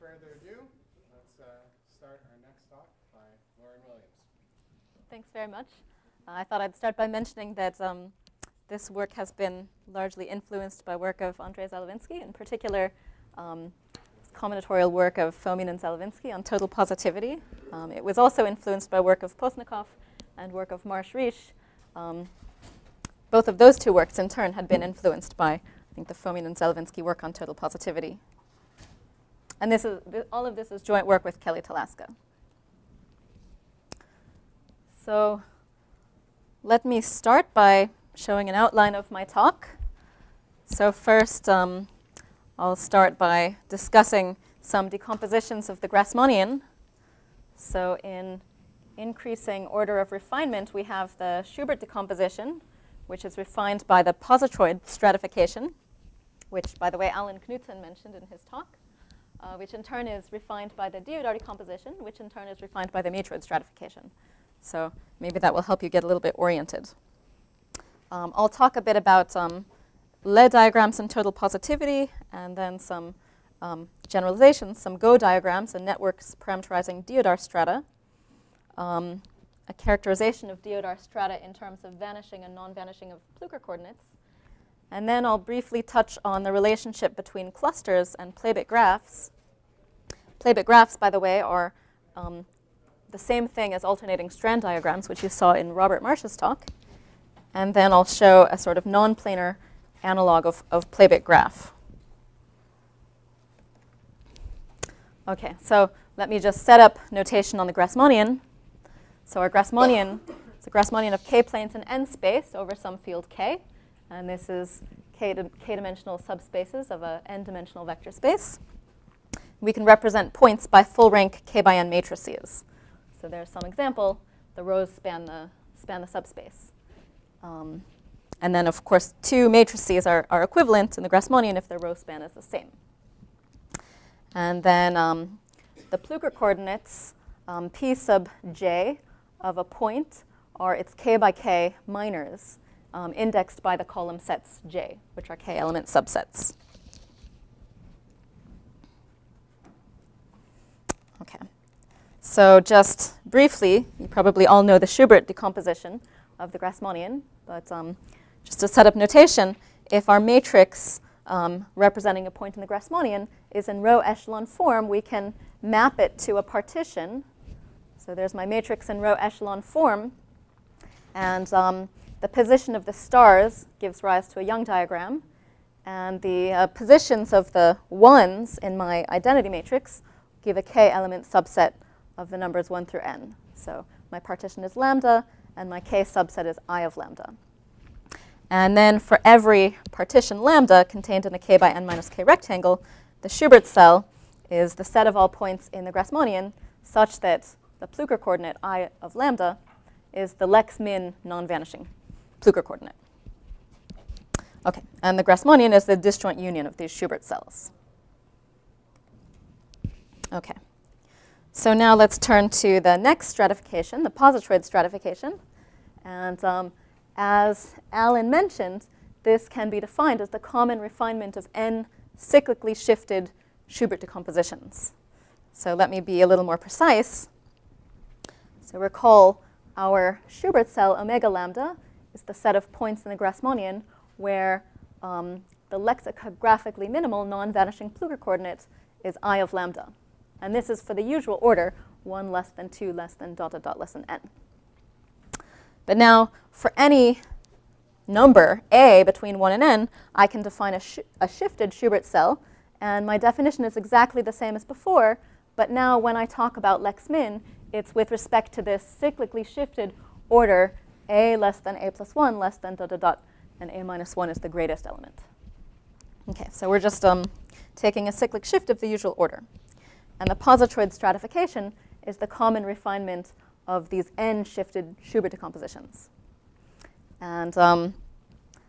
further ado, let's start our next talk by Lauren Williams. Thanks very much. I thought I'd start by mentioning that this work has been largely influenced by work of Andrei Zalevinsky, in particular combinatorial work of Fomin and Zalevinsky on total positivity. It was also influenced by work of Postnikov and work of Marsh-Risch. Both of those two works, in turn, had been influenced by, I think, the Fomin and Zalevinsky work on total positivity. And all of this is joint work with Kelli Talaska. So let me start by showing an outline of my talk. So first, I'll start by discussing some decompositions of the Grassmannian. So in increasing order of refinement, we have the Schubert decomposition, which is refined by the positroid stratification, which, by the way, Alan Knudsen mentioned in his talk, which in turn is refined by the Deodhar decomposition, which in turn is refined by the metroid stratification. So maybe that will help you get a little bit oriented. I'll talk a bit about lead diagrams and total positivity, and then some generalizations, some Go diagrams and networks parameterizing Deodhar strata, a characterization of Deodhar strata in terms of vanishing and non-vanishing of Plucker coordinates. And then I'll briefly touch on the relationship between clusters and playbit graphs. Playbit graphs, by the way, are the same thing as alternating strand diagrams, which you saw in Robert Marsh's talk. And then I'll show a sort of non-planar analog of playbit graph. OK, so let me just set up notation on the Grassmannian. So our Grassmannian is a Grassmannian of k-planes in n space over some field k. And this is k-dimensional subspaces of an n-dimensional vector space. We can represent points by full-rank k by n matrices. So there's some example. The rows span the subspace. And then, of course, two matrices are equivalent in the Grassmannian if their row span is the same. And then the Plucker coordinates, p sub j of a point, are its k by k minors, indexed by the column sets j, which are k-element subsets. OK. So just briefly, you probably all know the Schubert decomposition of the Grassmannian. But just to set up notation, if our matrix representing a point in the Grassmannian is in row echelon form, we can map it to a partition. So there's my matrix in row echelon form. And the position of the stars gives rise to a Young diagram. And the positions of the ones in my identity matrix give a k-element subset of the numbers 1 through n. So my partition is lambda, and my k subset is I of lambda. And then for every partition lambda contained in a k by n minus k rectangle, the Schubert cell is the set of all points in the Grassmannian such that the Plucker coordinate I of lambda is the lex-min non-vanishing Plucker coordinate. OK, and the Grassmannian is the disjoint union of these Schubert cells. OK, so now let's turn to the next stratification, the positroid stratification. And as Alan mentioned, this can be defined as the common refinement of n cyclically shifted Schubert decompositions. So let me be a little more precise. So recall our Schubert cell omega lambda is the set of points in the Grassmannian where the lexicographically minimal non-vanishing Plucker coordinate is I of lambda. And this is for the usual order, 1 less than 2 less than ... less than n. But now, for any number, a, between 1 and n, I can define a shifted Schubert cell. And my definition is exactly the same as before. But now, when I talk about lex-min, it's with respect to this cyclically shifted order, a less than a plus 1 less than ... and a minus 1 is the greatest element. OK, so we're just taking a cyclic shift of the usual order. And the positroid stratification is the common refinement of these n-shifted Schubert decompositions. And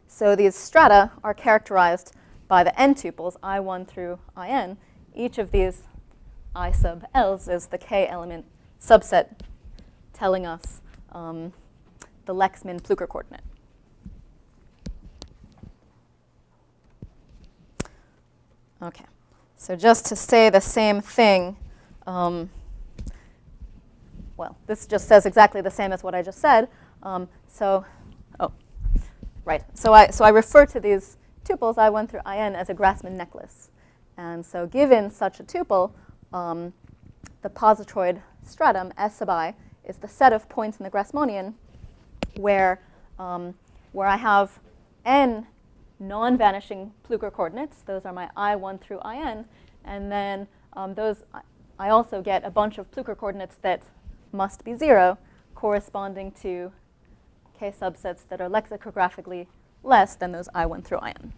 so these strata are characterized by the n tuples, I1 through In. Each of these I sub L's is the k-element subset telling us the lex-min Plucker coordinate. OK, So just to say the same thing, well, this just says exactly the same as what I just said. So I refer to these tuples, I1 through In, as a Grassmann necklace. And so given such a tuple, the positroid stratum, S sub I, is the set of points in the Grassmannian where I have n non-vanishing Plucker coordinates. Those are my I1 through In. And then I also get a bunch of Plucker coordinates that must be 0, corresponding to K subsets that are lexicographically less than those I1 through In.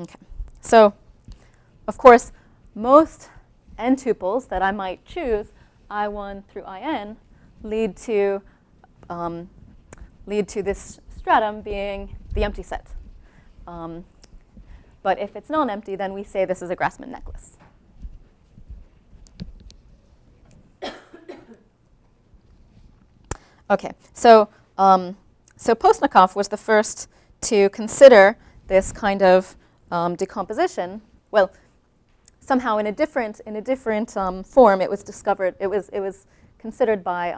Okay. So, of course, most n tuples that I might choose, I1 through In, lead to this stratum being the empty set. But if it's non-empty, then we say this is a Grassmann necklace. Okay, so Postnikov was the first to consider this kind of decomposition. Well, somehow in a different form, it was discovered. It was considered by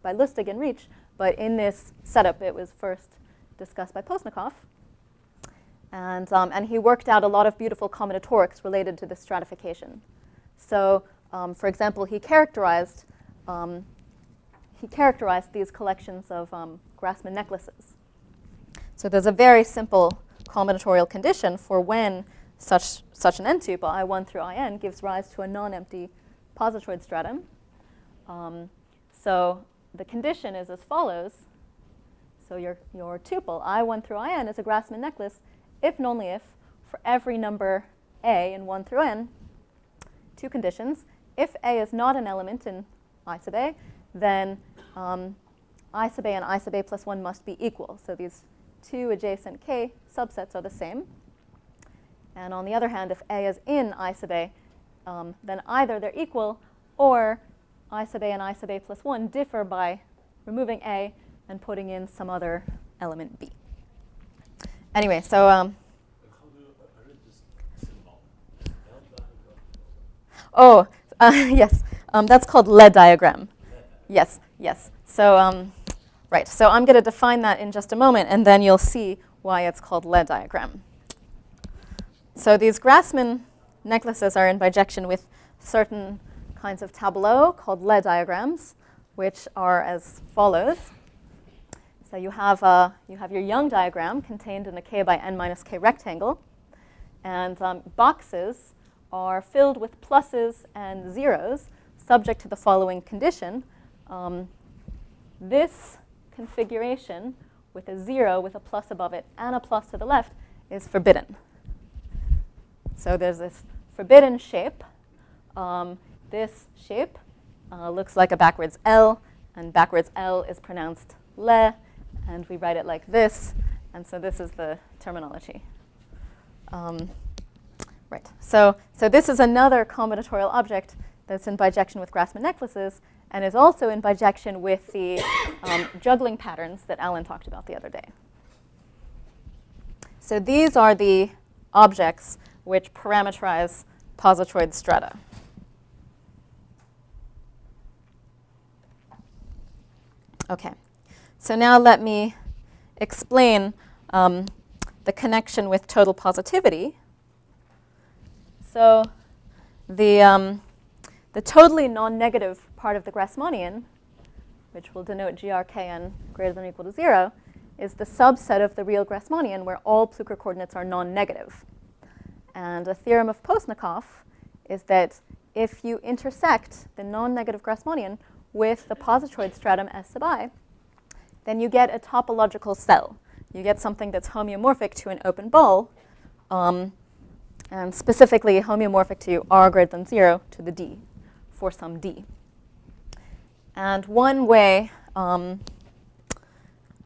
Lustig and Reach, but in this setup, it was first discussed by Postnikov, and he worked out a lot of beautiful combinatorics related to this stratification. So, for example, he characterized these collections of Grassmann necklaces. So there's a very simple combinatorial condition for when such an n-tuple, I1 through In, gives rise to a non-empty positroid stratum. So the condition is as follows. So your tuple, I1 through In, is a Grassmann necklace if and only if, for every number a in 1 through n, two conditions. If a is not an element in I sub a, then I sub a and I sub a plus 1 must be equal. So these two adjacent k subsets are the same. And on the other hand, if a is in I sub a, then either they're equal or I sub a and I sub a plus 1 differ by removing a and putting in some other element b. Anyway, so yes, that's called lead diagram. Yes. So right. So I'm going to define that in just a moment, and then you'll see why it's called lead diagram. So these Grassmann necklaces are in bijection with certain kinds of tableaux called lead diagrams, which are as follows. So you have your Young diagram contained in a k by n minus k rectangle, and boxes are filled with pluses and zeros subject to the following condition. This configuration with a 0 with a plus above it and a plus to the left is forbidden. So there's this forbidden shape. This shape looks like a backwards L, and backwards L is pronounced le, and we write it like this, and so this is the terminology. Right. So this is another combinatorial object that's in bijection with Grassmann necklaces, and is also in bijection with the juggling patterns that Alan talked about the other day. So these are the objects which parameterize positroid strata. Okay. So now let me explain the connection with total positivity. So the totally non-negative part of the Grassmannian, which will denote GRKN greater than or equal to 0, is the subset of the real Grassmannian where all Plucker coordinates are non-negative. And a theorem of Postnikov is that if you intersect the non-negative Grassmannian with the positroid stratum S sub I, then you get a topological cell. You get something that's homeomorphic to an open ball, and specifically homeomorphic to r greater than 0 to the d for some d. And one way, well,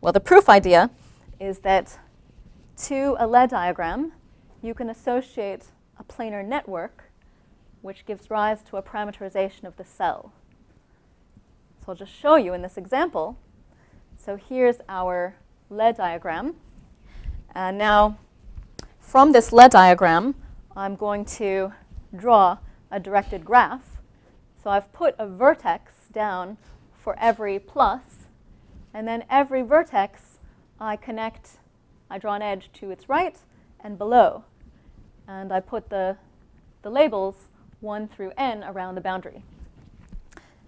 the proof idea is that to a lead diagram, you can associate a planar network which gives rise to a parameterization of the cell. So I'll just show you in this example. So here's our lead diagram. And now from this Lie diagram, I'm going to draw a directed graph. So I've put a vertex down for every plus, and then every vertex I draw an edge to its right and below. And I put the labels 1 through n around the boundary.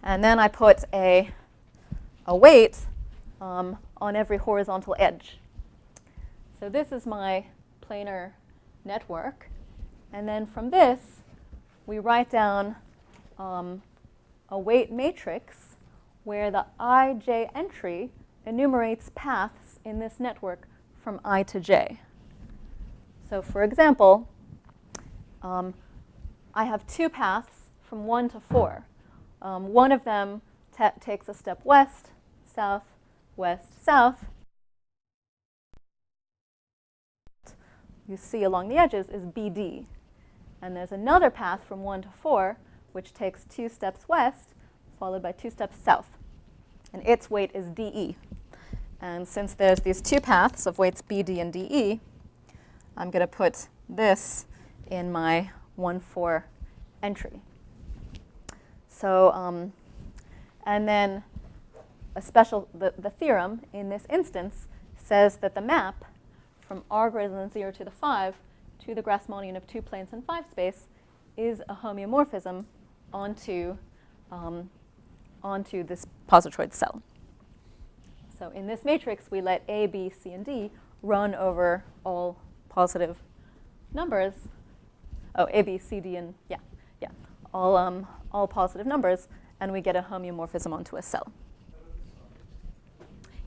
And then I put a weight on every horizontal edge. So this is my planar network. And then from this, we write down a weight matrix where the ij entry enumerates paths in this network from I to j. So for example, I have 2 paths from 1 to 4. One of them takes a step west, south, west, south. You see along the edges is BD. And there's another path from 1 to 4, which takes 2 steps west, followed by 2 steps south. And its weight is DE. And since there's these 2 paths of weights BD and DE, I'm going to put this in my 1,4 entry. So, and then the theorem in this instance says that the map from r greater than 0 to the 5 to the Grassmannian of 2 planes in 5 space is a homeomorphism onto this positroid cell. So in this matrix, we let A, B, C, and D run over all positive numbers. Oh, A, B, C, D, and all positive numbers, and we get a homeomorphism onto a cell.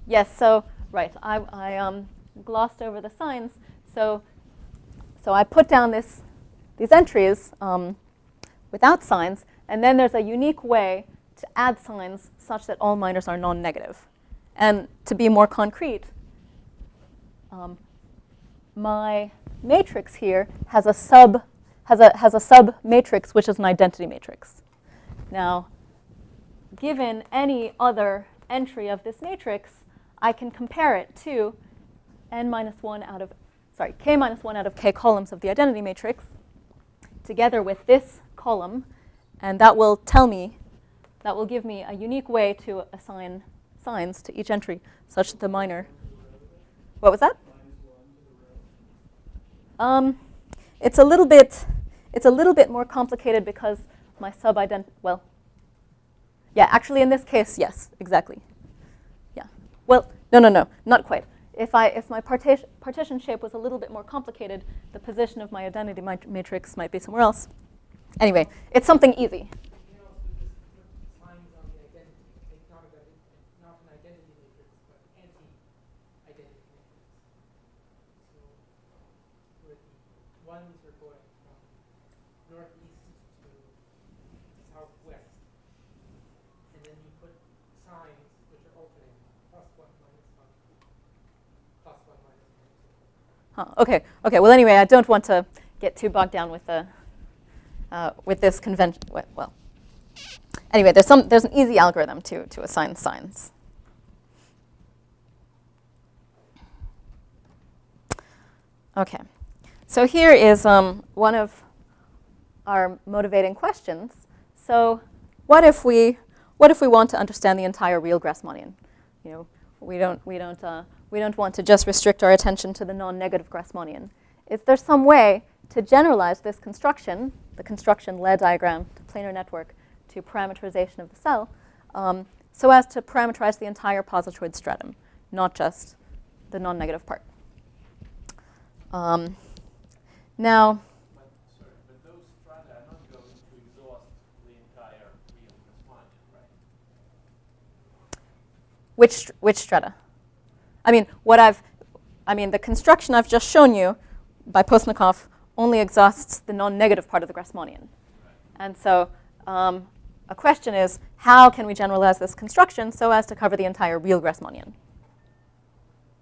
Yes, so right, I glossed over the signs. So I put down these entries without signs, and then there's a unique way to add signs such that all minors are non-negative. And to be more concrete, my matrix here has a sub matrix which is an identity matrix. Now, given any other entry of this matrix, I can compare it to k minus 1 out of k columns of the identity matrix together with this column, and that will give me a unique way to assign signs to each entry such that the minor. What was that? It's a little bit more complicated because my well, yeah, actually in this case, yes, exactly. Yeah. Well, no, not quite. If my partition shape was a little bit more complicated, the position of my identity matrix might be somewhere else. Anyway, it's something easy. Okay. Well, anyway, I don't want to get too bogged down with this convention. Well, anyway, there's an easy algorithm to assign signs. Okay. So here is one of our motivating questions. So, what if we want to understand the entire real Grassmannian? You know, we don't want to just restrict our attention to the non-negative Grassmannian. Is there some way to generalize this construction, the construction Lie diagram to planar network to parameterization of the cell, so as to parameterize the entire positroid stratum, not just the non-negative part? Now, but those strata are not going to exhaust the entire real Grassmannian, right? which strata? I mean, the construction I've just shown you by Postnikov only exhausts the non-negative part of the Grassmannian. And so a question is, how can we generalize this construction so as to cover the entire real Grassmannian?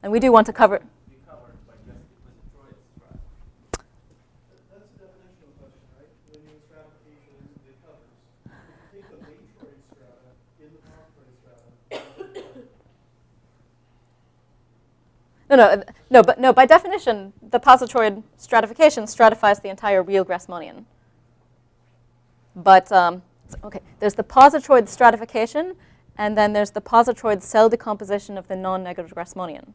And we do want to cover. Be covered by just the positroid strata. That's a definitional question, right? When you stratification, it covers. If you take the matroid strata in the positroid strata. no. By definition, the positroid stratification stratifies the entire real Grassmannian. But okay, there's the positroid stratification, and then there's the positroid cell decomposition of the non-negative Grassmannian.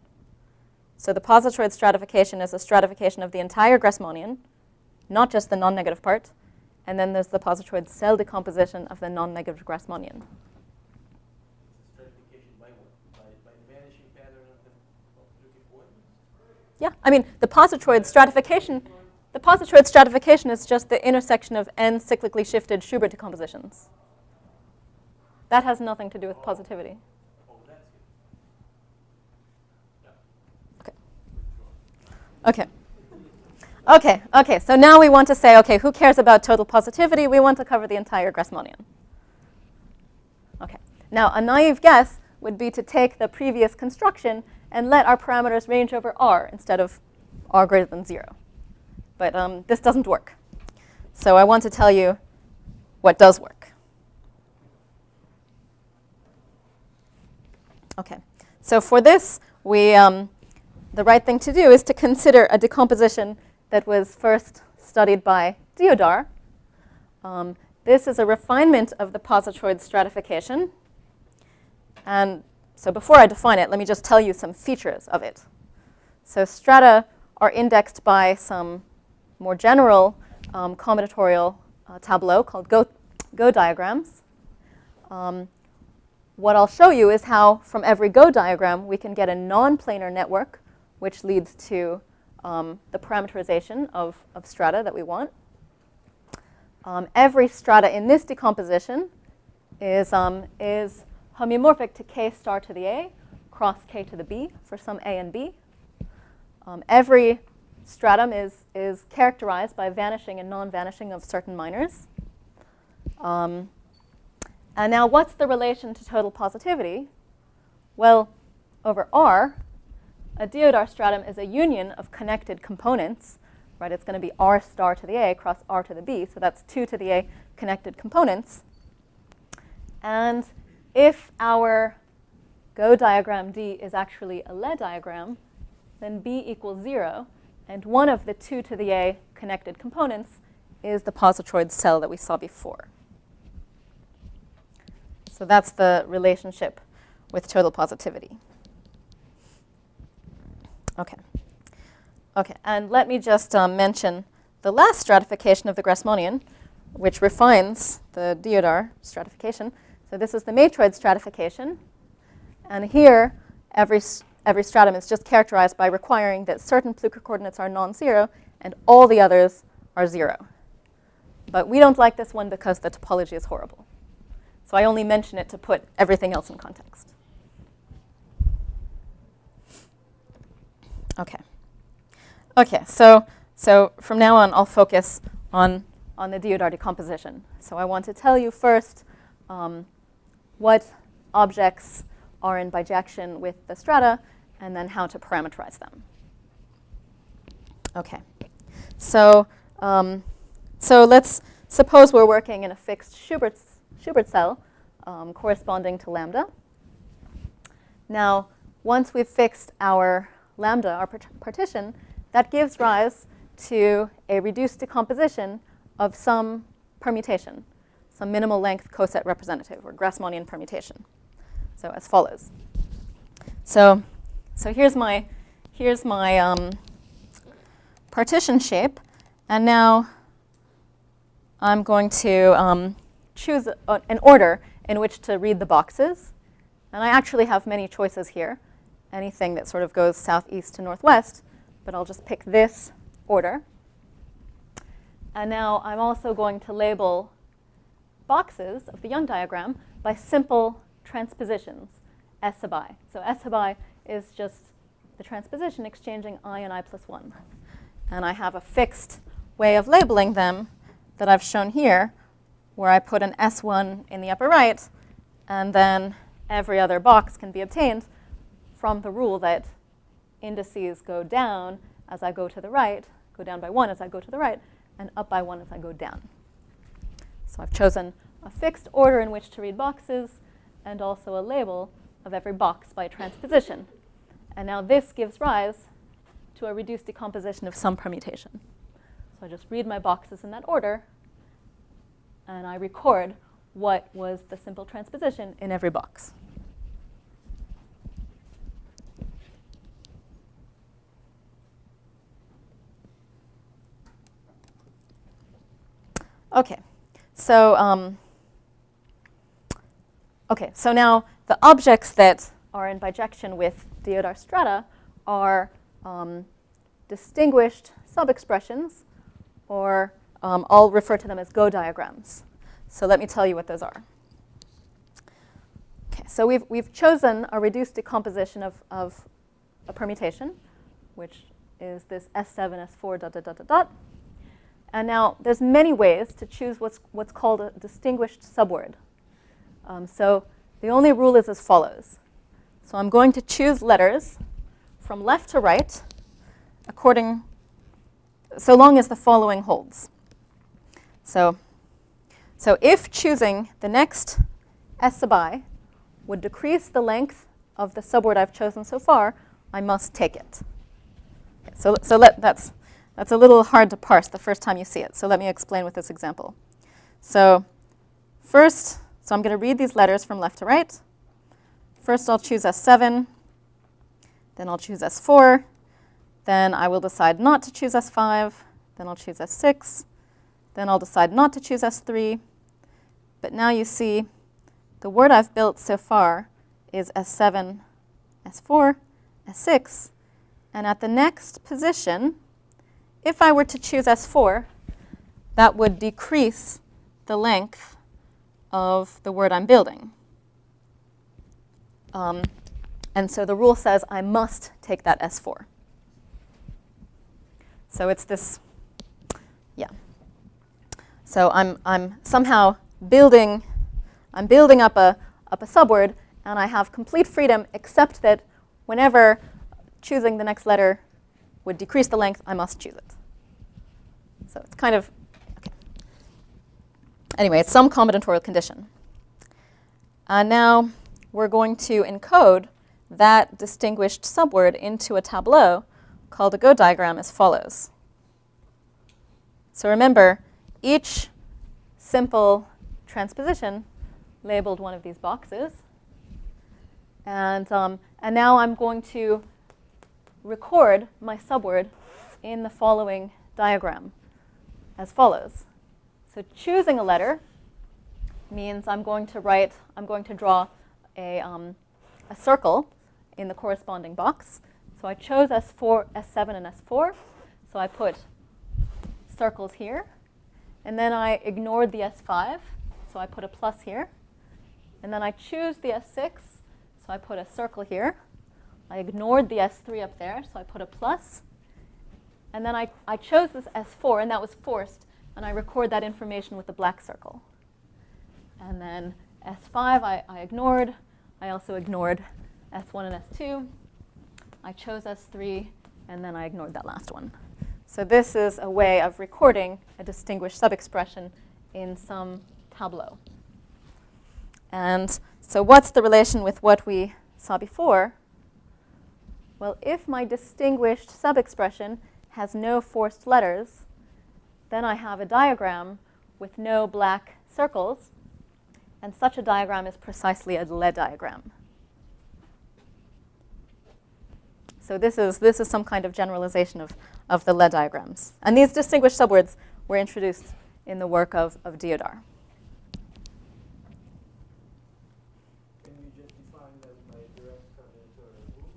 So the positroid stratification is a stratification of the entire Grassmannian, not just the non-negative part. And then there's the positroid cell decomposition of the non-negative Grassmannian. Stratification by what? By the vanishing pattern of the Plucker coordinates? Yeah, I mean, the positroid stratification is just the intersection of n cyclically shifted Schubert decompositions. That has nothing to do with positivity. Oh, that's good. Yeah. Okay. Okay, so now we want to say, okay, who cares about total positivity? We want to cover the entire Grassmannian. Okay, now a naive guess would be to take the previous construction and let our parameters range over R instead of R greater than 0. But this doesn't work. So I want to tell you what does work. Okay, so for this, the right thing to do is to consider a decomposition that was first studied by Deodhar. This is a refinement of the positroid stratification. And so before I define it, let me just tell you some features of it. So strata are indexed by some more general combinatorial tableau called Go diagrams. What I'll show you is how from every Go diagram we can get a non-planar network, which leads to the parameterization of strata that we want. Every strata in this decomposition is homeomorphic to k star to the a cross k to the b for some a and b. Every stratum is characterized by vanishing and non-vanishing of certain minors. And now what's the relation to total positivity? Well, over R, a Deodhar stratum is a union of connected components, right? It's going to be R star to the A cross R to the B, so that's 2 to the A connected components. And if our Go diagram D is actually a Lie diagram, then B equals 0, and one of the 2 to the A connected components is the positroid cell that we saw before. So that's the relationship with total positivity. Okay, and let me just mention the last stratification of the Grassmannian, which refines the Deodhar stratification. So this is the matroid stratification. And here, every stratum is just characterized by requiring that certain Plucker coordinates are non-zero and all the others are 0. But we don't like this one because the topology is horrible. So I only mention it to put everything else in context. Okay, so from now on, I'll focus on the Deodhar decomposition. So I want to tell you first what objects are in bijection with the strata, and then how to parameterize them. Okay, so let's suppose we're working in a fixed Schubert cell corresponding to lambda. Now, once we've fixed our lambda, our partition, that gives rise to a reduced decomposition of some permutation, some minimal length coset representative, or Grassmannian permutation. So as follows. So here's my partition shape, and now I'm going to choose an order in which to read the boxes. And I actually have many choices here, anything that sort of goes southeast to northwest, but I'll just pick this order. And now I'm also going to label boxes of the Young diagram by simple transpositions, S sub I. So S sub I is just the transposition exchanging I and I plus 1. And I have a fixed way of labeling them that I've shown here, where I put an S1 in the upper right, and then every other box can be obtained from the rule that indices go down as I go to the right, go down by 1 as I go to the right, and up by 1 as I go down. So I've chosen a fixed order in which to read boxes, and also a label of every box by transposition. And now this gives rise to a reduced decomposition of some permutation. So I just read my boxes in that order, and I record what was the simple transposition in every box. Okay, so now the objects that are in bijection with Deodhar strata are distinguished subexpressions, or I'll refer to them as Go diagrams. So let me tell you what those are. Okay, so we've chosen a reduced decomposition of a permutation, which is this S7, S4, dot, dot, dot, dot, dot. And now there's many ways to choose what's called a distinguished subword. So the only rule is as follows. So I'm going to choose letters from left to right so long as the following holds. So if choosing the next S sub I would decrease the length of the subword I've chosen so far, I must take it. Okay, that's a little hard to parse the first time you see it. So let me explain with this example. So I'm going to read these letters from left to right. First, I'll choose S7. Then I'll choose S4. Then I will decide not to choose S5. Then I'll choose S6. Then I'll decide not to choose S3. But now you see the word I've built so far is S7, S4, S6. And at the next position, if I were to choose S4, that would decrease the length of the word I'm building. And so the rule says I must take that S4. So it's this, yeah. So I'm somehow building up a subword, and I have complete freedom, except that whenever choosing the next letter would decrease the length, I must choose it. So it's kind of, okay. Anyway, it's some combinatorial condition. Now we're going to encode that distinguished subword into a tableau called a Go diagram as follows. So remember, each simple transposition labeled one of these boxes. And now I'm going to record my subword in the following diagram as follows. So choosing a letter means I'm going to draw a circle in the corresponding box. So I chose S4, S7, and S4. So I put circles here. And then I ignored the S5. So I put a plus here. And then I choose the S6. So I put a circle here. I ignored the S3 up there. So I put a plus. And then I chose this S4, and that was forced. And I record that information with the black circle. And then S5 I ignored. I also ignored S1 and S2. I chose S3, and then I ignored that last one. So this is a way of recording a distinguished subexpression in some tableau. And so what's the relation with what we saw before? Well, if my distinguished subexpression has no forced letters, then I have a diagram with no black circles. And such a diagram is precisely a Lie diagram. So this is some kind of generalization of the Lie diagrams. And these distinguished subwords were introduced in the work of Deodhar. Can you just define them by direct combinatorial rule?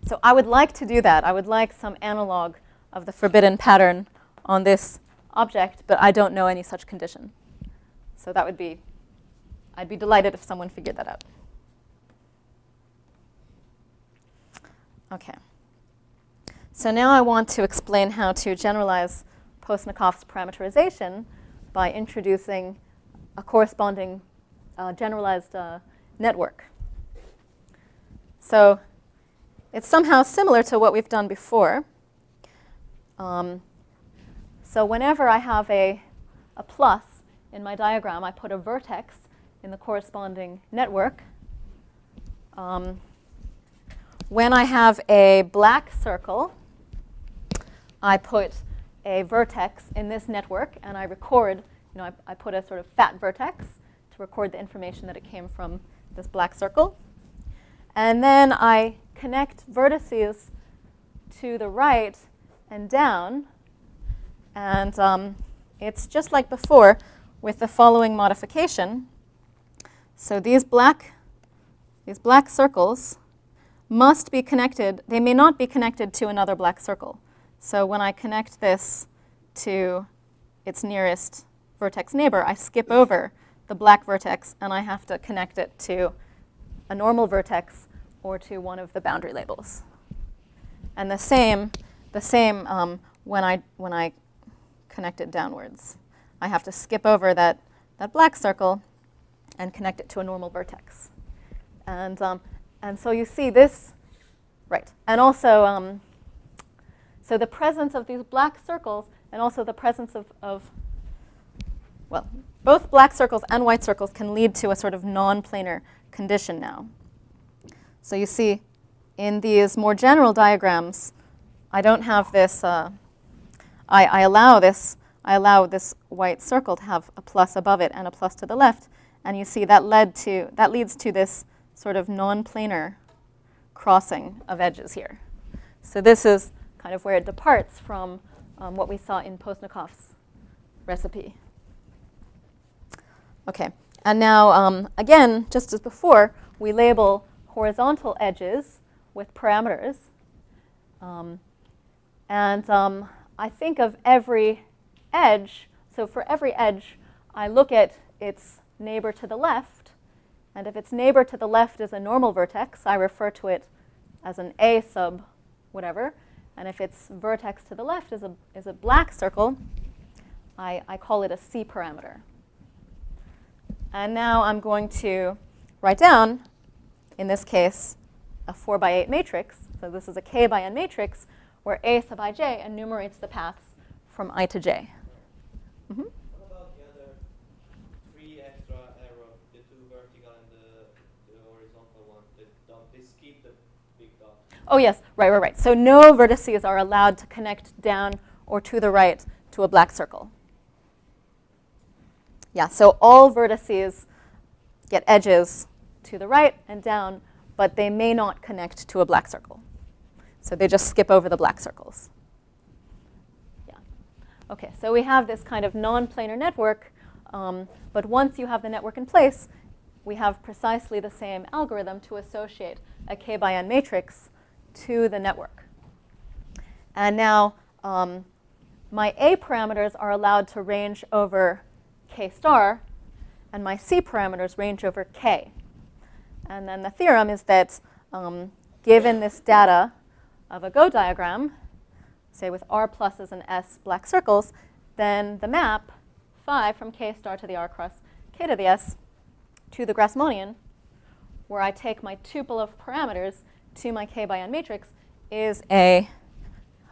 So I would like to do that. I would like some analog of the forbidden pattern on this object, but I don't know any such condition. So that would be, I'd be delighted if someone figured that out. Okay. So now I want to explain how to generalize Postnikov's parameterization by introducing a corresponding generalized network. So it's somehow similar to what we've done before. So whenever I have a plus in my diagram, I put a vertex in the corresponding network. when I have a black circle, I put a vertex in this network, and I record, I put a sort of fat vertex to record the information that it came from this black circle. And then I connect vertices to the right and down. And it's just like before with the following modification. So these black circles must be connected. They may not be connected to another black circle. So when I connect this to its nearest vertex neighbor, I skip over the black vertex, and I have to connect it to a normal vertex or to one of the boundary labels. And the same when I connect it downwards. I have to skip over that black circle and connect it to a normal vertex. And so you see this, right? And also, so the presence of these black circles and also the presence of well, both black circles and white circles can lead to a sort of non-planar condition now. So you see, in these more general diagrams, I don't have this. I allow this white circle to have a plus above it and a plus to the left, and you see that leads to this sort of non-planar crossing of edges here. So this is kind of where it departs from what we saw in Postnikov's recipe. Okay, and now again, just as before, we label horizontal edges with parameters. I think of every edge. So for every edge, I look at its neighbor to the left. And if its neighbor to the left is a normal vertex, I refer to it as an A sub whatever. And if its vertex to the left is a black circle, I call it a C parameter. And now I'm going to write down, in this case, a 4 by 8 matrix. So this is a k by n matrix where A sub ij enumerates the paths from I to j. Mm-hmm. What about the other 3 extra arrows, the 2 vertical and the horizontal one? They skip the big dot. Oh, yes, right. So no vertices are allowed to connect down or to the right to a black circle. Yeah, so all vertices get edges to the right and down, but they may not connect to a black circle. So they just skip over the black circles. Yeah. OK, so we have this kind of non-planar network. But once you have the network in place, we have precisely the same algorithm to associate a k by n matrix to the network. And now my A parameters are allowed to range over k star, and my C parameters range over k. And then the theorem is that given this data of a Go diagram, say with R pluses and S black circles, then the map phi from k star to the R cross k to the S to the Grassmannian, where I take my tuple of parameters to my k by n matrix, is a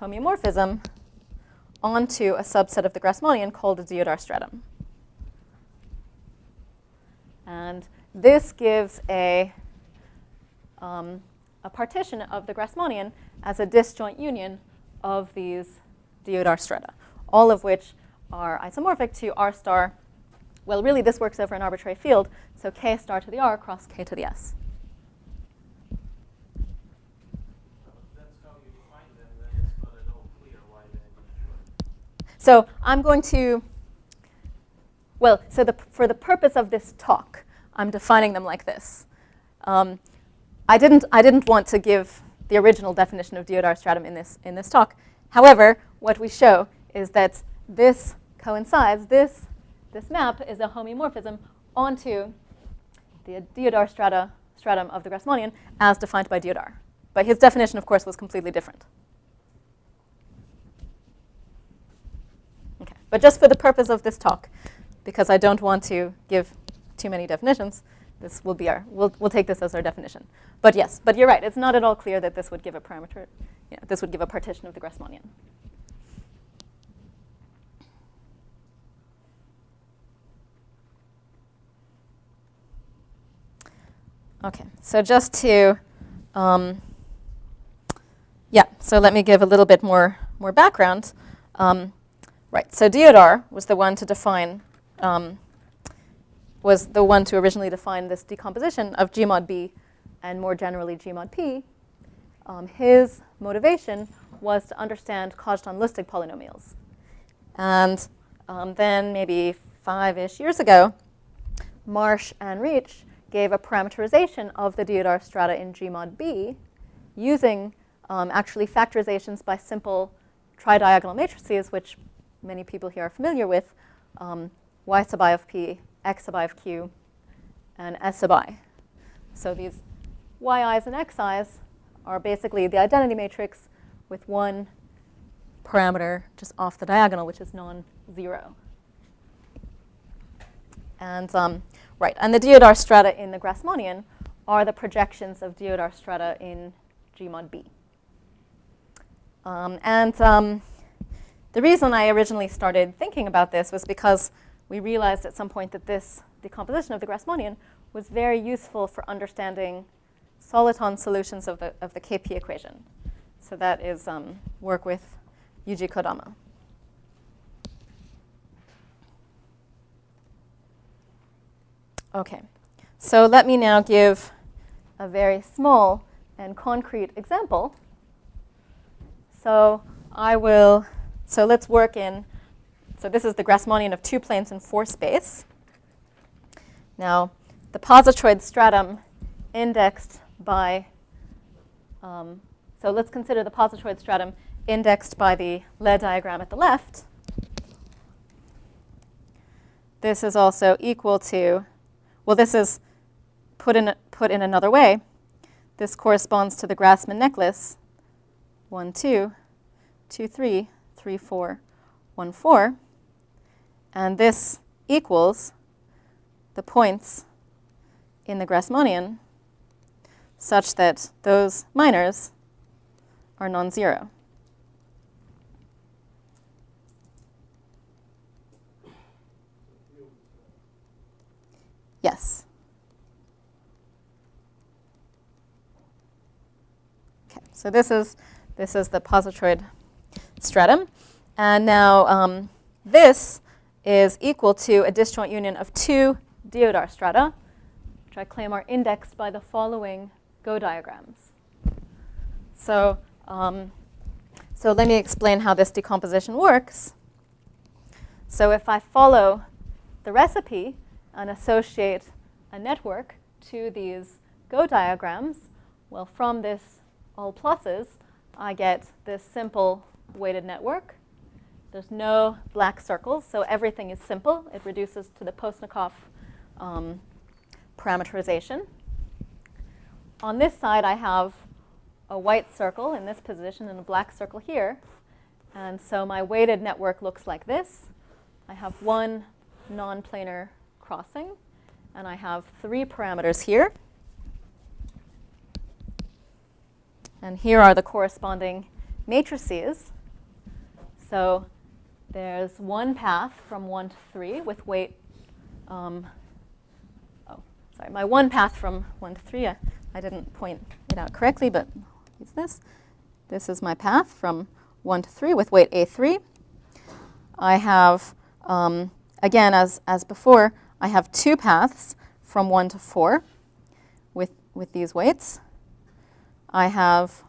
homeomorphism onto a subset of the Grassmannian called a Deodhar stratum. And this gives a partition of the Grassmannian as a disjoint union of these Deodhar strata, all of which are isomorphic to R star. Well, really, this works over an arbitrary field, so k star to the R cross k to the S. That's how you define them, then it's not at all clear why they're not sure. So I'm going to, well, so for the purpose of this talk, I'm defining them like this. I didn't want to give the original definition of Deodhar stratum in this talk. However, what we show is that this coincides. This map is a homeomorphism onto the Deodhar stratum of the Grassmannian as defined by Deodhar. But his definition, of course, was completely different. Okay. But just for the purpose of this talk, because I don't want to give too many definitions, this will be we'll take this as our definition. But yes, but you're right. It's not at all clear that this would give a parameter. This would give a partition of the Grassmannian. OK, so just to Yeah, so let me give a little bit more background. Right, so Deodhar was the one to define, was the one to originally define this decomposition of G mod B and more generally G mod P. His motivation was to understand Kazhdan-Lusztig polynomials. And then maybe 5-ish years ago, Marsh and Reach gave a parameterization of the Deodhar strata in G mod B using actually factorizations by simple tridiagonal matrices, which many people here are familiar with, y sub I of P, x sub I of Q, and s sub I. So these yi's and xi's are basically the identity matrix with one parameter just off the diagonal, which is non-zero. And right, and the Deodhar strata in the Grassmannian are the projections of Deodhar strata in G mod B. The reason I originally started thinking about this was because we realized at some point that this decomposition of the Grassmannian was very useful for understanding soliton solutions of the KP equation. So that is work with Yuji Kodama. Okay, so let me now give a very small and concrete example. So let's work in, so this is the Grassmannian of 2 planes in 4 space. Now, the positroid stratum indexed by, so let's consider the positroid stratum indexed by the Lie diagram at the left. This is also equal to, well, this is put in another way. This corresponds to the Grassmann necklace 1, 2, 2, 3, 3, 4, 1, 4. And this equals the points in the Grassmannian such that those minors are non-zero. Yes. Okay, so this is the positroid stratum. And now this is equal to a disjoint union of 2 Deodhar strata, which I claim are indexed by the following Go diagrams. So let me explain how this decomposition works. So if I follow the recipe and associate a network to these Go diagrams, well, from this all pluses, I get this simple weighted network. There's no black circles, so everything is simple. It reduces to the Postnikov parameterization. On this side, I have a white circle in this position and a black circle here. And so my weighted network looks like this. I have one non-planar crossing, and I have 3 parameters here. And here are the corresponding matrices. So there's one path from 1 to 3 with weight, my one path from 1 to 3, I didn't point it out correctly, but use this. This is my path from 1 to 3 with weight A3. I have, again, as before, I have 2 paths from 1 to 4 with these weights. I have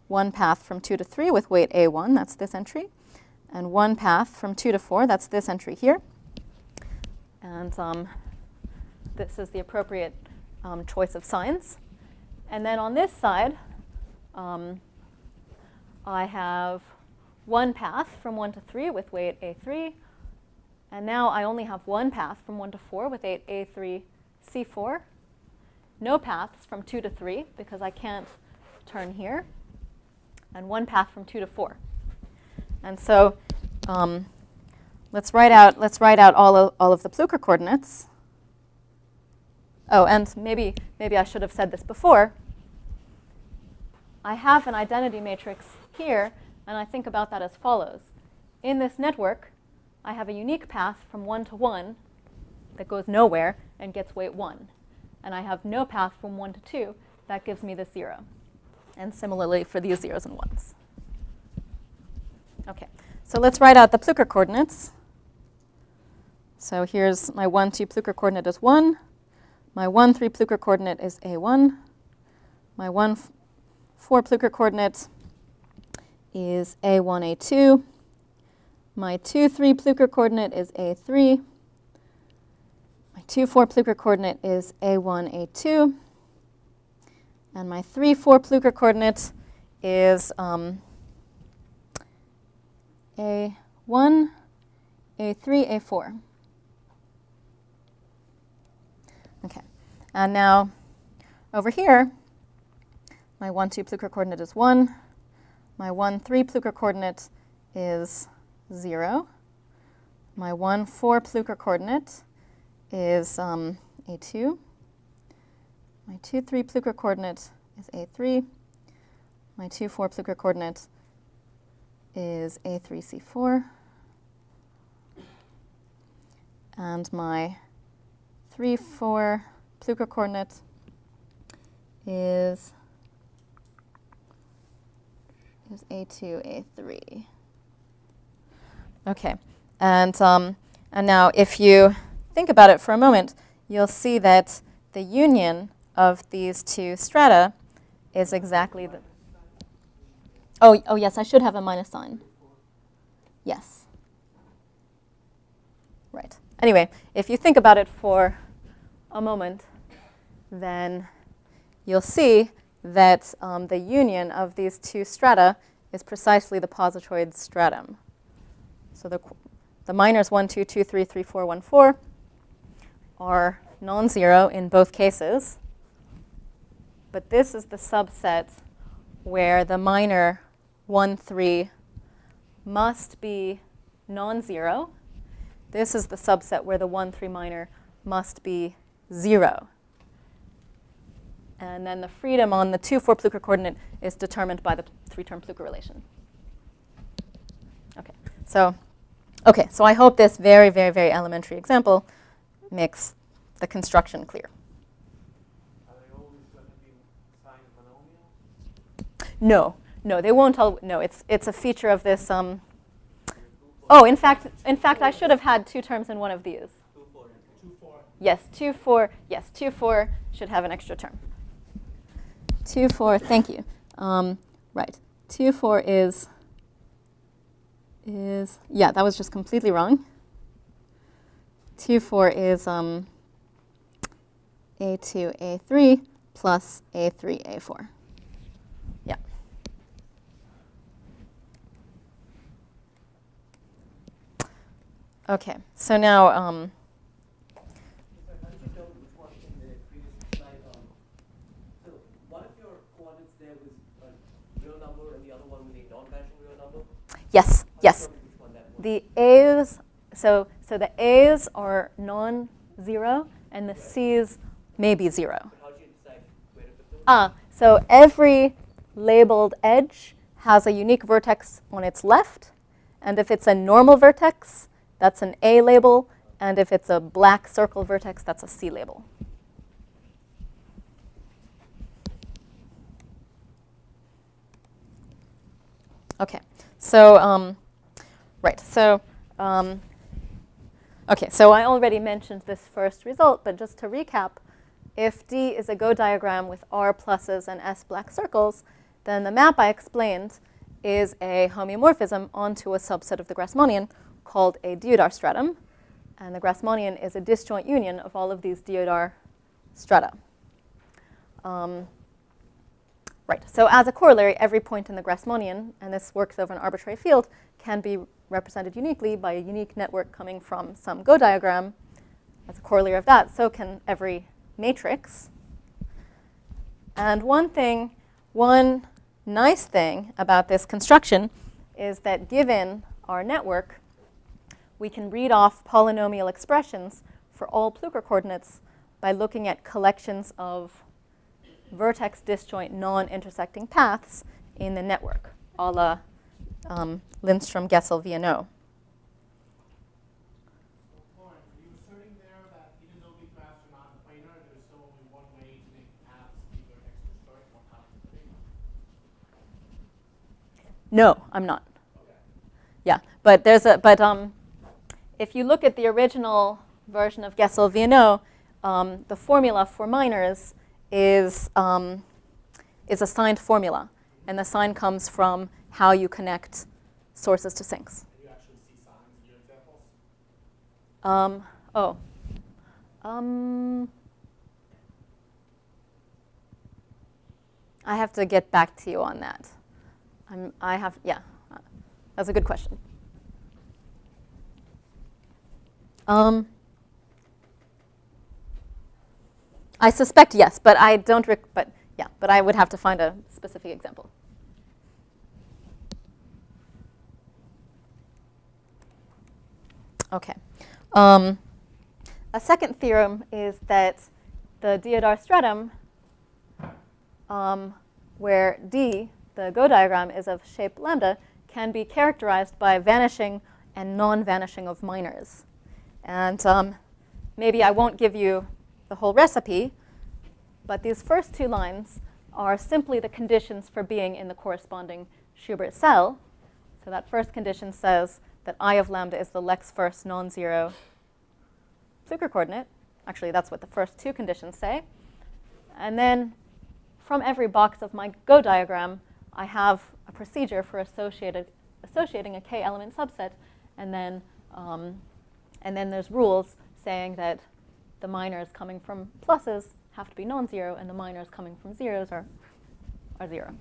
one path from 2 to 3 with weight A1, that's this entry, and one path from 2 to 4, that's this entry here. And this is the appropriate choice of signs. And then on this side, I have one path from 1 to 3 with weight A3. And now I only have one path from 1 to 4 with weight A3, C4. No paths from 2 to 3 because I can't turn here. And one path from 2 to 4. And so let's write out all of the Plucker coordinates. Oh, and maybe I should have said this before. I have an identity matrix here, and I think about that as follows. In this network, I have a unique path from 1 to 1 that goes nowhere and gets weight 1. And I have no path from 1 to 2 that gives me the 0. And similarly for these zeros and ones. Okay, so let's write out the Plucker coordinates. So here's my 1, 2 Plucker coordinate is 1. My 1, 3 Plucker coordinate is A1. My 1, 4 Plucker coordinate is A1, A2. My 2, 3 Plucker coordinate is A3. My 2, 4 Plucker coordinate is A1, A2. And my 3, 4 Plucker coordinate is A1, A3, A4. Okay, and now over here, my 1, 2 Plucker coordinate is 1. My 1, 3 Plucker coordinate is 0. My 1, 4 Plucker coordinate is A2. My 2, 3 Plucker coordinate is A3. My 2, 4 Plucker coordinate is A3, C4. And my 3, 4 Plucker coordinate is A2, A3. Okay, and now if you think about it for a moment, you'll see that the union of these two strata is exactly the... Oh, yes, I should have a minus sign. Yes. Right. Anyway, if you think about it for a moment, then you'll see that the union of these two strata is precisely the positroid stratum. So the minors 1, 2, 2, 3, 3, 4, 1, 4 are non-zero in both cases. But this is the subset where the minor 1, 3 must be non-zero. This is the subset where the 1, 3 minor must be 0. And then the freedom on the 2, 4 Plucker coordinate is determined by the 3-term Plucker relation. Okay, so I hope this very, very, very elementary example makes the construction clear. Are they always going to be signed monomials? No, they won't all. No, it's a feature of this. Oh, in fact, I should have had 2 terms in one of these. 2, 4. Yes, 2, 4. Yes, 2, 4 should have an extra term. 2, 4. Thank you. Right. 2, 4 is yeah. That was just completely wrong. 2, 4 is A2, A3 plus A3, A4. Yeah. Okay. So now. How did you tell which one in the previous slide? So one of your coordinates there was a real number and the other one was a non-vanishing real number? Yes. Yes. Which one that was? The A's, so the A's are non-zero, and the C's may be 0. But how did you decide where to put them? So every labeled edge has a unique vertex on its left, and if it's a normal vertex, that's an A label, and if it's a black circle vertex, that's a C label. Okay, so right, so okay, so I already mentioned this first result, but just to recap, if D is a Go diagram with R pluses and S black circles, then the map I explained is a homeomorphism onto a subset of the Grassmannian called a Deodhar stratum. And the Grassmannian is a disjoint union of all of these Deodhar strata. Right, so as a corollary, every point in the Grassmannian, and this works over an arbitrary field, can be represented uniquely by a unique network coming from some Go diagram. As a corollary of that, so can every matrix. And one nice thing about this construction is that given our network, we can read off polynomial expressions for all Plucker coordinates by looking at collections of vertex disjoint non-intersecting paths in the network, a la Lindstrom, Gessel, Viennot. Lauren, are you asserting there that even though these maps are non-planar, there's still only one way to make paths be vertex disjoint, one copy of the No, I'm not. Okay. Yeah, but if you look at the original version of Gessel-Viennot, the formula for minors is a signed formula, and the sign comes from how you connect sources to sinks. Can you actually see signs in your examples? I have to get back to you on that. That's a good question. I suspect yes, but I don't. But I would have to find a specific example. Okay. A second theorem is that the Deodhar stratum, where D, the Go diagram, is of shape lambda, can be characterized by vanishing and non-vanishing of minors. And maybe I won't give you the whole recipe, but these first two lines are simply the conditions for being in the corresponding Schubert cell. So that first condition says that I of lambda is the Lex first non-zero Plucker coordinate. Actually, that's what the first two conditions say. And then from every box of my Go diagram, I have a procedure for associating a k-element subset, and then there's rules saying that the minors coming from pluses have to be non-zero, and the minors coming from zeros are zero.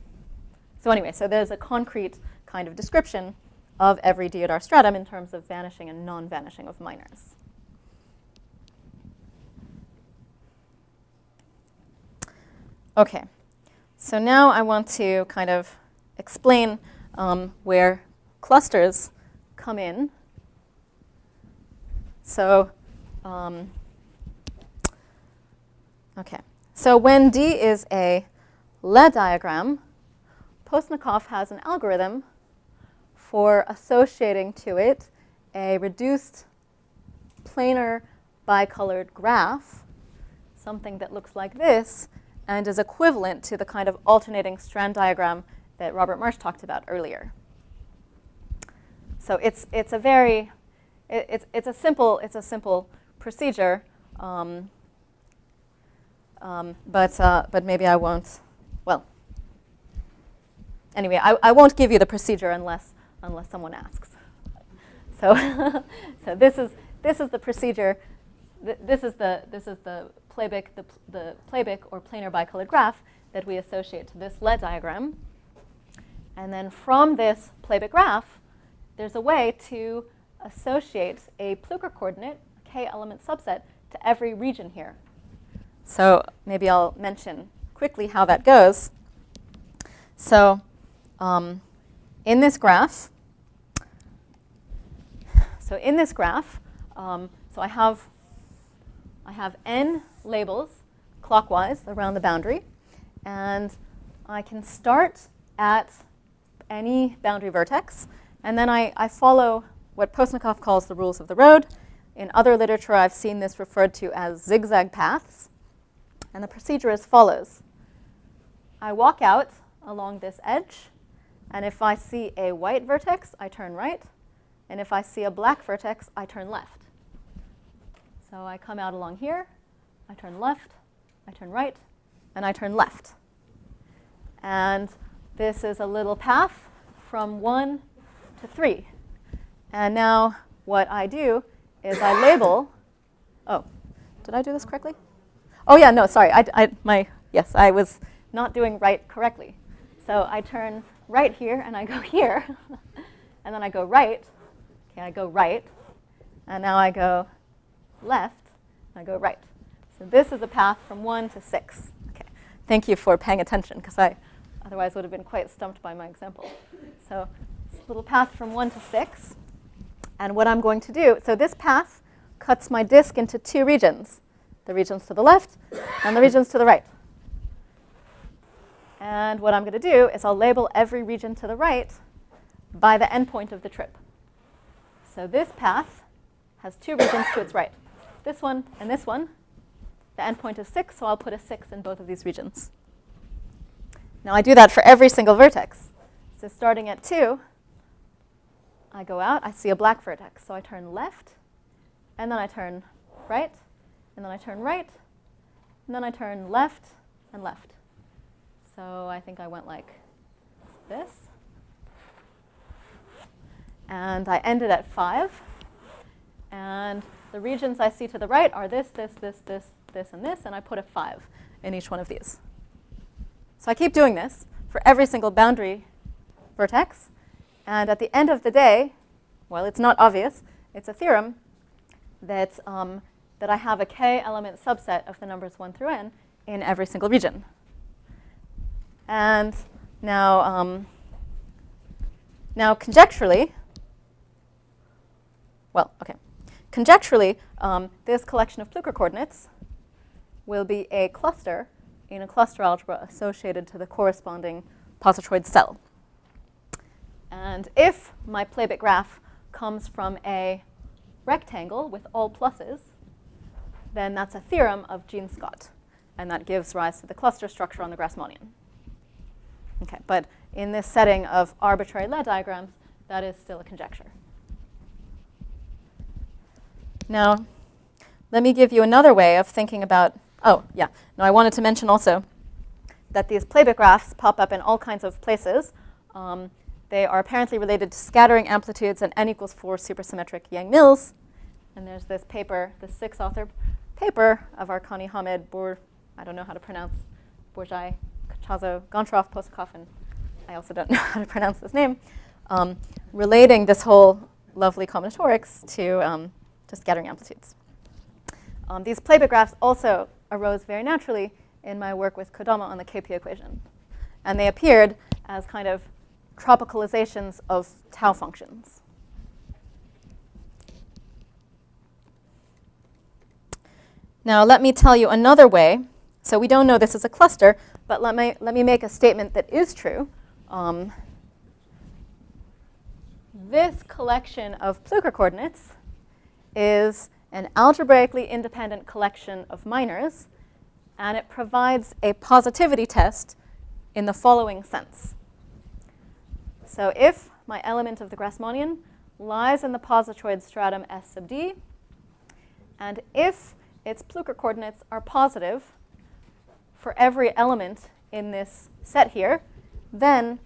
So anyway, so there's a concrete kind of description of every Deodhar stratum in terms of vanishing and non-vanishing of minors. Okay, so now I want to kind of explain where clusters come in. So, okay. So when D is a Lie diagram, Postnikov has an algorithm for associating to it a reduced planar bicolored graph, something that looks like this, and is equivalent to the kind of alternating strand diagram that Robert Marsh talked about earlier. So it's a simple procedure, but maybe I won't. Well, anyway, I won't give you the procedure unless someone asks. So so this is the procedure. This is the Playbik or planar bicolored graph that we associate to this Lie diagram. And then from this Playbik graph, there's a way to associate a Plucker coordinate, a k-element subset, to every region here. So maybe I'll mention quickly how that goes. So in this graph, so I have n labels clockwise around the boundary, and I can start at any boundary vertex, and then I follow what Postnikov calls the rules of the road. In other literature, I've seen this referred to as zigzag paths, and the procedure is as follows. I walk out along this edge, and if I see a white vertex, I turn right, and if I see a black vertex, I turn left. So I come out along here, I turn left, I turn right, and I turn left. And this is a little path from 1 to 3. And now what I do is I label. Oh, did I do this correctly? Oh yeah, no, sorry. Yes, I was not doing right correctly. So I turn right here, and I go here, and then I go right. Okay, I go right, and now I go left, and I go right. So this is a path from 1 to 6. Okay, thank you for paying attention, because I otherwise would have been quite stumped by my example. So this little path from 1 to 6. And what I'm going to do, so this path cuts my disk into two regions, the regions to the left and the regions to the right. And what I'm going to do is I'll label every region to the right by the endpoint of the trip. So this path has two regions to its right, this one and this one. The endpoint is 6, so I'll put a 6 in both of these regions. Now I do that for every single vertex. So So starting at 2, I go out, I see a black vertex. So I turn left, and then I turn right, and then I turn right, and then I turn left and left. So I think I went like this. And I ended at 5. And the regions I see to the right are this, this, this, this, this, and this. And I put a 5 in each one of these. So I keep doing this for every single boundary vertex. And at the end of the day, well, it's not obvious. It's a theorem that, that I have a k-element subset of the numbers 1 through n in every single region. And now, now conjecturally, well, OK. Conjecturally, this collection of Plucker coordinates will be a cluster in a cluster algebra associated to the corresponding positroid cell. And if my Playbit graph comes from a rectangle with all pluses, then that's a theorem of Jean-Scott. And that gives rise to the cluster structure on the Grassmannian. OK, but in this setting of arbitrary Lie diagrams, that is still a conjecture. Now, let me give you another way of thinking about, oh, yeah. Now, I wanted to mention also that these Playbit graphs pop up in all kinds of places. They are apparently related to scattering amplitudes and n equals 4 supersymmetric Yang-Mills. And there's this paper, the 6-author paper of Arkani Hamed, I don't know how to pronounce, Borjai, Kachazo, Gontroff, Postnikov, and I also don't know how to pronounce this name, relating this whole lovely combinatorics to scattering amplitudes. These Playbit graphs also arose very naturally in my work with Kodama on the KP equation. And they appeared as kind of tropicalizations of tau functions. Now, let me tell you another way. So we don't know this is a cluster, but let me make a statement that is true. This collection of Plucker coordinates is an algebraically independent collection of minors, and it provides a positivity test in the following sense. So if my element of the Grassmannian lies in the positroid stratum S sub d, and if its Plucker coordinates are positive for every element in this set here, then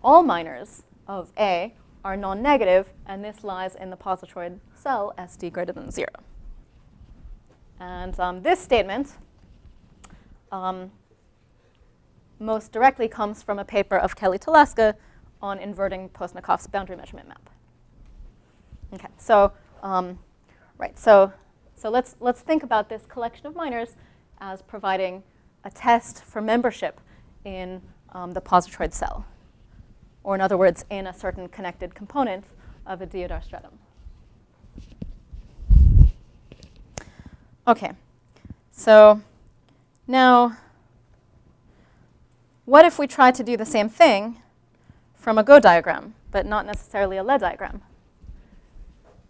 all minors of A are non-negative, and this lies in the positroid cell SD greater than 0. And this statement most directly comes from a paper of Kelli Talaska on inverting Postnikov's boundary measurement map. OK, so right, so let's think about this collection of minors as providing a test for membership in the positroid cell, or in other words, in a certain connected component of a Deodhar stratum. OK, so now what if we try to do the same thing from a Go diagram, but not necessarily a Lie diagram?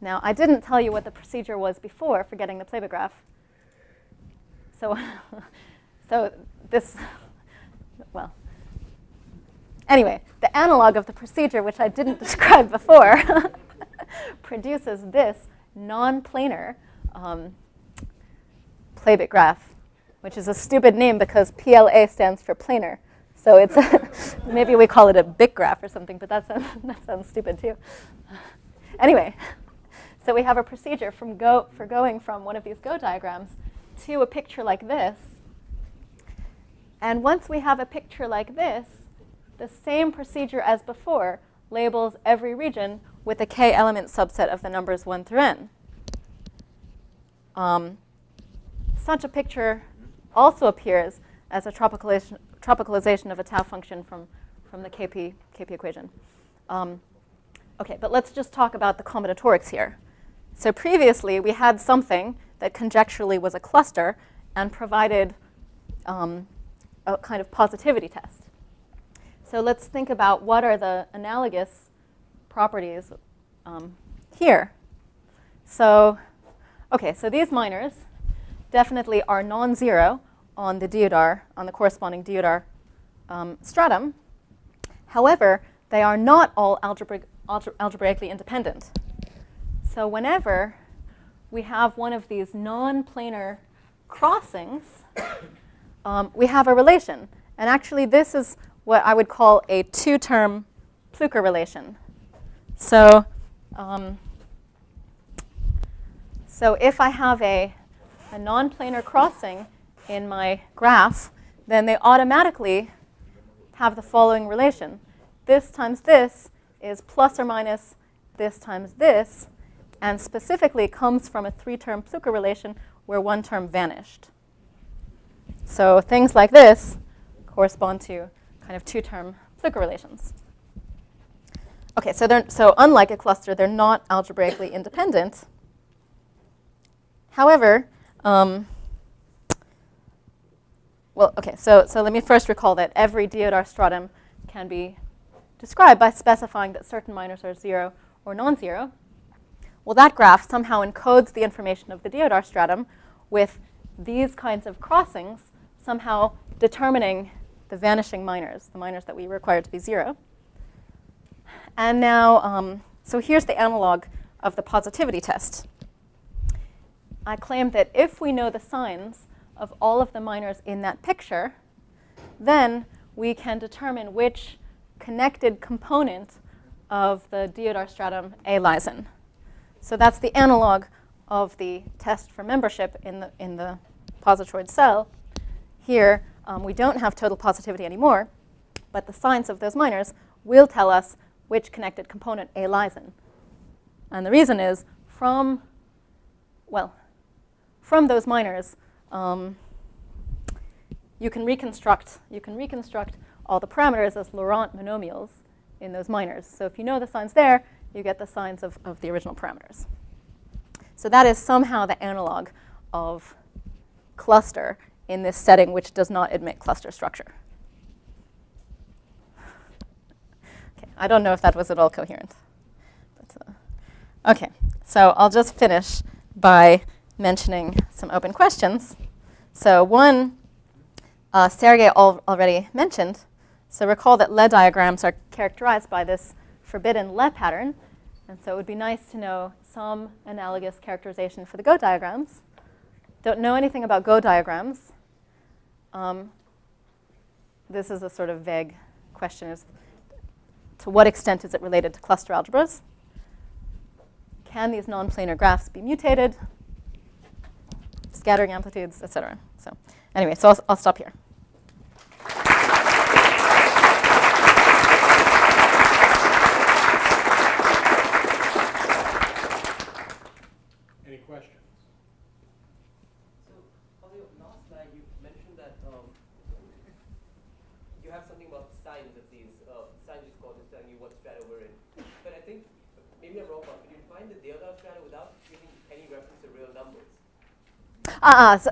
Now, I didn't tell you what the procedure was before for getting the Playbit graph. So, so this, well, anyway, the analog of the procedure, which I didn't describe before, produces this non-planar Playbit graph, which is a stupid name because PLA stands for planar. So it's maybe we call it a BIC graph or something, but that sounds stupid too. Anyway, so we have a procedure for going from one of these Go diagrams to a picture like this. And once we have a picture like this, the same procedure as before labels every region with a k-element subset of the numbers 1 through n. Such a picture also appears as a tropicalization of a tau function from the KP equation. OK, but let's just talk about the combinatorics here. So previously, we had something that conjecturally was a cluster and provided a kind of positivity test. So let's think about what are the analogous properties here. So, OK, so these minors definitely are non-zero on the Deodhar, on the corresponding Deodhar stratum. However, they are not all algebraically independent. So whenever we have one of these non-planar crossings, we have a relation. And actually, this is what I would call a two-term Plucker relation. So, so if I have a non-planar crossing in my graph, then they automatically have the following relation. This times this is plus or minus this times this, and specifically comes from a three-term Plucker relation where one term vanished. So things like this correspond to kind of two-term Plucker relations. Okay, so unlike a cluster, they're not algebraically independent. However, well, okay, so let me first recall that every Deodhar stratum can be described by specifying that certain minors are 0 or non-zero. Well, that graph somehow encodes the information of the Deodhar stratum with these kinds of crossings somehow determining the vanishing minors, the minors that we require to be 0. And now, so here's the analog of the positivity test. I claim that if we know the signs of all of the minors in that picture, then we can determine which connected component of the Deodhar stratum A lies in. So that's the analog of the test for membership in the positroid cell. Here, we don't have total positivity anymore, but the signs of those minors will tell us which connected component A lies in. And the reason is from those minors, you can reconstruct all the parameters as Laurent monomials in those minors. So if you know the signs there, you get the signs of the original parameters. So that is somehow the analog of cluster in this setting, which does not admit cluster structure. Okay, I don't know if that was at all coherent. But, okay, so I'll just finish by mentioning some open questions. So one, Sergey already mentioned. So recall that Le diagrams are characterized by this forbidden Le pattern. And so it would be nice to know some analogous characterization for the Go diagrams. Don't know anything about Go diagrams. This is a sort of vague question. Is to what extent is it related to cluster algebras? Can these non-planar graphs be mutated? Scattering amplitudes, etc. So anyway, so I'll stop here. Any questions? So on your last slide, you mentioned that you have something about signs of these. Signs is called is telling you what strata we're in. But I think, maybe I'm wrong, but you find the Deodhar strata without giving any reference to real numbers.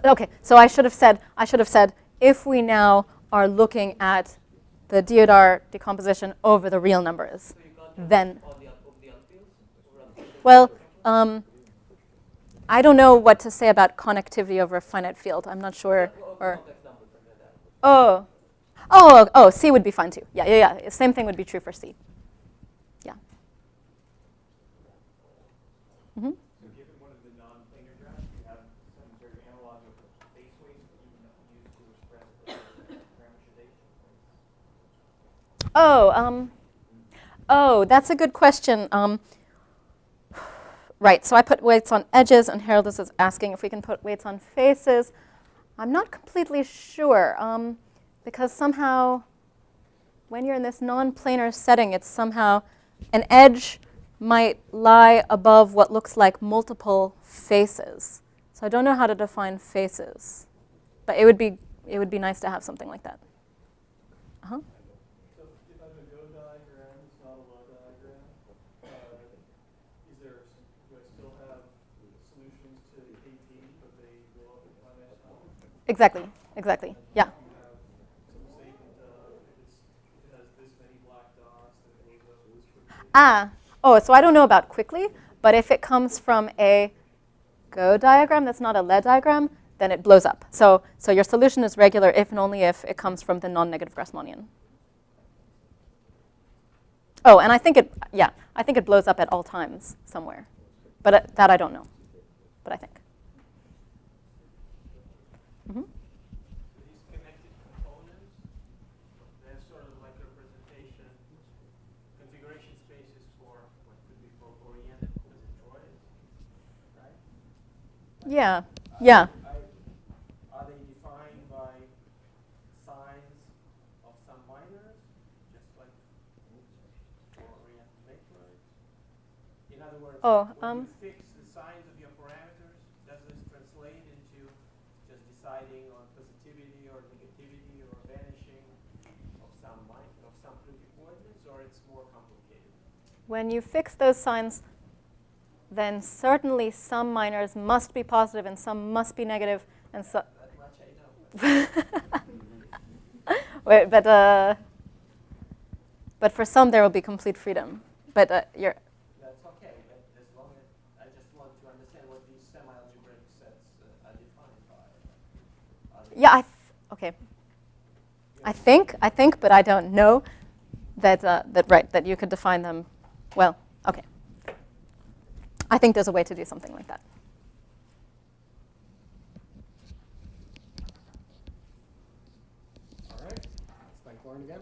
Okay, so I should have said, if we now are looking at the Deodhar decomposition over the real numbers, So you can't then, over the unfields? well, I don't know what to say about connectivity over a finite field. I'm not sure. Or, Complex numbers, something like that. oh, C would be fine too. Yeah. Same thing would be true for C. Yeah. Mm-hmm. So given one of the non-planar graphs, you have some sort of analog of the base weight that you can use to express the parameterization. Oh, that's a good question. Right, so I put weights on edges, and Harold is asking if we can put weights on faces. I'm not completely sure, because somehow when you're in this non-planar setting, it's somehow an edge might lie above what looks like multiple faces. So I don't know how to define faces, but it would be nice to have something like that. Uh-huh. So if I have a Go diagram, it's not a law diagram, do I still have solutions to AT, but they go up in finite time? Exactly. Yeah. You have some statement of if it has this many black dots, then it goes up this quickly. So I don't know about quickly, but if it comes from a Go diagram that's not a Le diagram, then it blows up. So your solution is regular if and only if it comes from the non-negative Grassmannian. Oh, and I think it, yeah, I think it blows up at all times somewhere. But that I don't know. But I think. Mm-hmm. These connected components, they're sort of like representation, configuration spaces for what could be for oriented positroids, right? Yeah. Yeah. Are they defined by signs of some minors, just like for oriented matroids? In other words, when you fix the signs of your parameters, does this translate into just deciding on positivity or negativity or vanishing of some pretty coordinates, or it's more complicated? When you fix those signs, then certainly some minors must be positive and some must be negative, and so. That much I know. Wait, but for some there will be complete freedom. But you're. That's okay, but as long as I just want to understand what these semi-algebraic sets are defined by. Yeah. Okay. I think, but I don't know that you could define them. Well, okay. I think there's a way to do something like that. All right. Let's thank Lauren again.